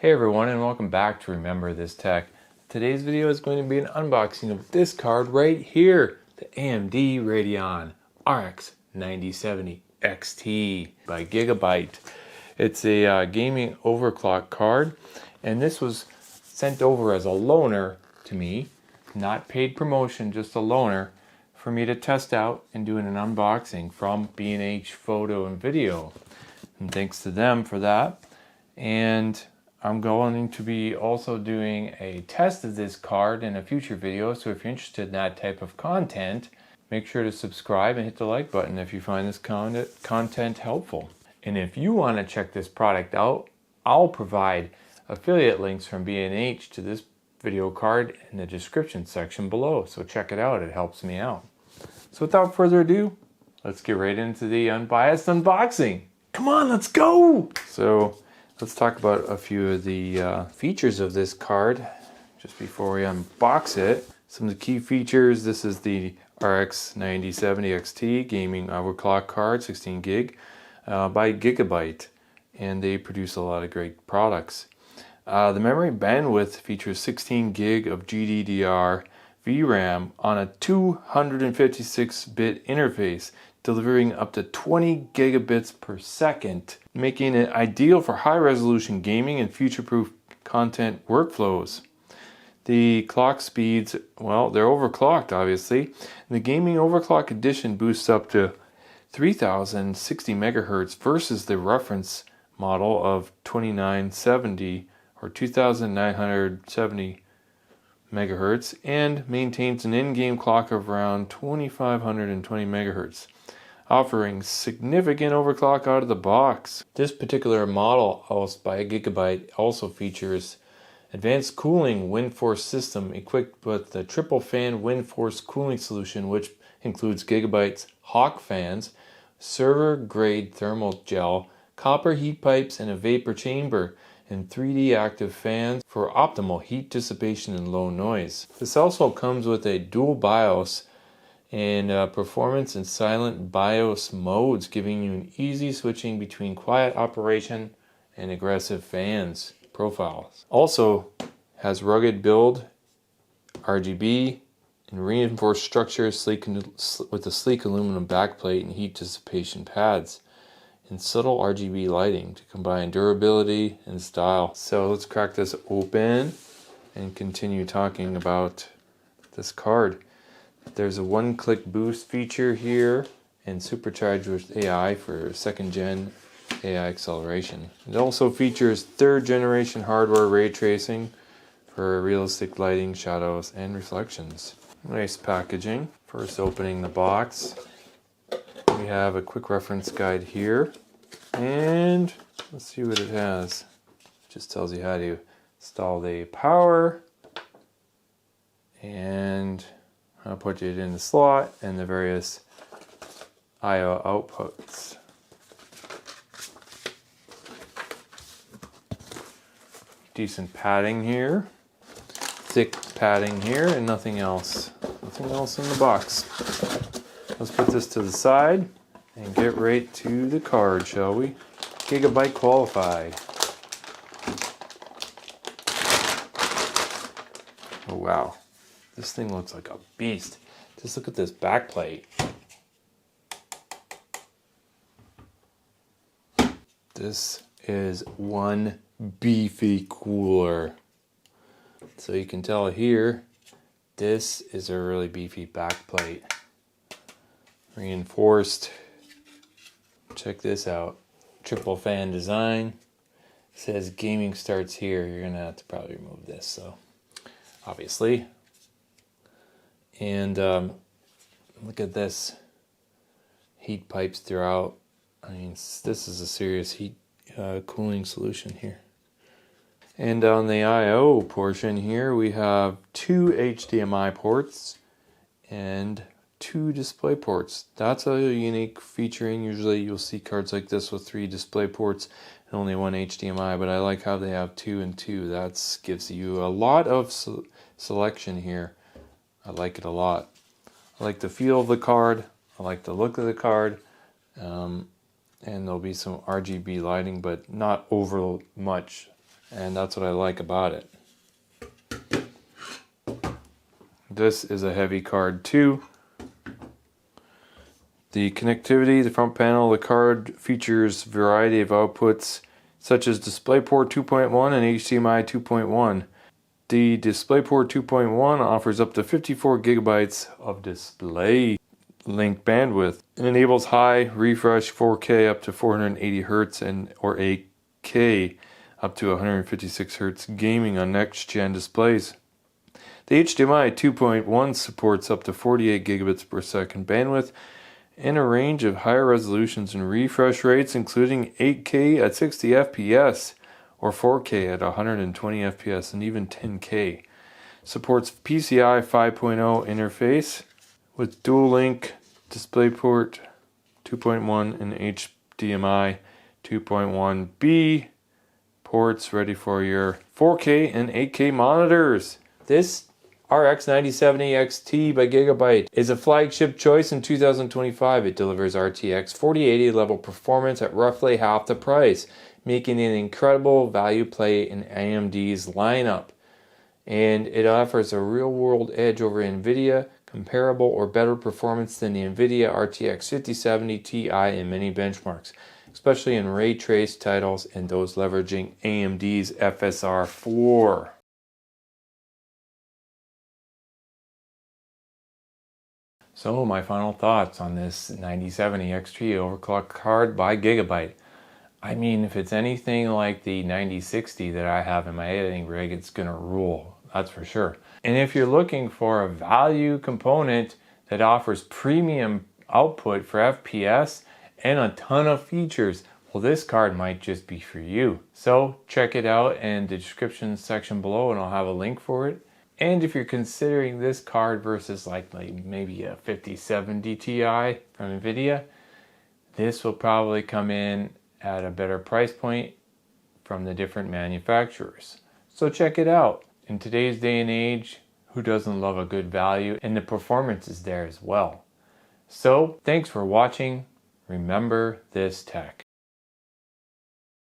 Hey everyone, and welcome back to Remember This Tech. Today's video is going to be an unboxing of this card right here, the AMD Radeon RX 9070 XT by Gigabyte. It's a gaming overclock card, and this was sent over as a loaner to me, not paid promotion, just a loaner for me to test out and do an unboxing from B&H Photo and Video. And thanks to them for that. And I'm going to be also doing a test of this card in a future video, so if you're interested in that type of content, make sure to subscribe and hit the like button if you find this content helpful. And if you want to check this product out, I'll provide affiliate links from B&H to this video card in the description section below, so check it out, it helps me out. So without further ado, let's get right into the unbiased unboxing. Come on, let's go! So let's talk about a few of the features of this card just before we unbox it. Some of the key features: this is the RX 9070 XT gaming overclock card, 16 gig by Gigabyte, and they produce a lot of great products. The memory bandwidth features 16 gig of GDDR VRAM on a 256-bit interface, delivering up to 20 gigabits per second, making it ideal for high-resolution gaming and future-proof content workflows. The clock speeds, well, they're overclocked, obviously. The Gaming Overclock Edition boosts up to 3060 megahertz versus the reference model of 2970 or 2970 megahertz, and maintains an in-game clock of around 2520 megahertz, offering significant overclock out of the box. This particular model by Gigabyte also features advanced cooling wind force system equipped with the triple fan wind force cooling solution, which includes Gigabyte's Hawk fans, server grade thermal gel, copper heat pipes, and a vapor chamber, and 3D active fans for optimal heat dissipation and low noise. This also comes with a dual BIOS and performance and silent BIOS modes, giving you an easy switching between quiet operation and aggressive fans profiles. Also has rugged build, RGB, and reinforced structure with a sleek aluminum backplate and heat dissipation pads, and subtle RGB lighting to combine durability and style. So let's crack this open and continue talking about this card. There's a one-click boost feature here and supercharged with AI for second-gen AI acceleration. It also features third-generation hardware ray tracing for realistic lighting, shadows, and reflections. Nice packaging. First opening the box, we have a quick reference guide here, and let's see what it has. It just tells you how to install the power and how to put it in the slot and the various I/O outputs. Decent padding here, thick padding here, and nothing else. Nothing else in the box. Let's put this to the side and get right to the card, shall we? Gigabyte qualified. Oh wow, this thing looks like a beast. Just look at this backplate. This is one beefy cooler. So you can tell here, this is a really beefy backplate. Reinforced. Check this out. Triple fan design. It says gaming starts here. You're gonna have to probably remove this, so obviously. And look at this. Heat pipes throughout. I mean, this is a serious heat cooling solution here. And on the I/O portion here, we have 2 HDMI ports and 2 display ports. That's a unique featuring. Usually you'll see cards like this with 3 display ports and only 1 HDMI, but I like how they have 2 and 2. That gives you a lot of selection here. I like it a lot. I like the feel of the card. I like the look of the card. And there'll be some RGB lighting, but not over much. and that's what I like about it. This is a heavy card too. The connectivity, the front panel, the card features a variety of outputs such as DisplayPort 2.1 and HDMI 2.1. The DisplayPort 2.1 offers up to 54 gigabytes of display link bandwidth. It enables high refresh 4K up to 480 Hz and or 8K up to 156 Hz gaming on next-gen displays. The HDMI 2.1 supports up to 48 gigabits per second bandwidth and a range of higher resolutions and refresh rates, including 8K at 60 FPS or 4K at 120 FPS and even 10K. Supports PCI 5.0 interface with dual link DisplayPort 2.1 and HDMI 2.1B ports ready for your 4K and 8K monitors. This RX 9070 XT by Gigabyte is a flagship choice in 2025. It delivers RTX 4080 level performance at roughly half the price, making it an incredible value play in AMD's lineup. And it offers a real-world edge over NVIDIA, comparable or better performance than the NVIDIA RTX 5070 Ti in many benchmarks, especially in ray trace titles and those leveraging AMD's FSR4. So my final thoughts on this 9070 XT overclock card by Gigabyte. I mean, if it's anything like the 9060 that I have in my editing rig, it's gonna rule, that's for sure. And if you're looking for a value component that offers premium output for FPS and a ton of features, well, this card might just be for you. So check it out in the description section below and I'll have a link for it. And if you're considering this card versus like maybe a 5070 Ti from NVIDIA, this will probably come in at a better price point from the different manufacturers. So check it out. In today's day and age, who doesn't love a good value? And the performance is there as well. So thanks for watching. Remember this tech.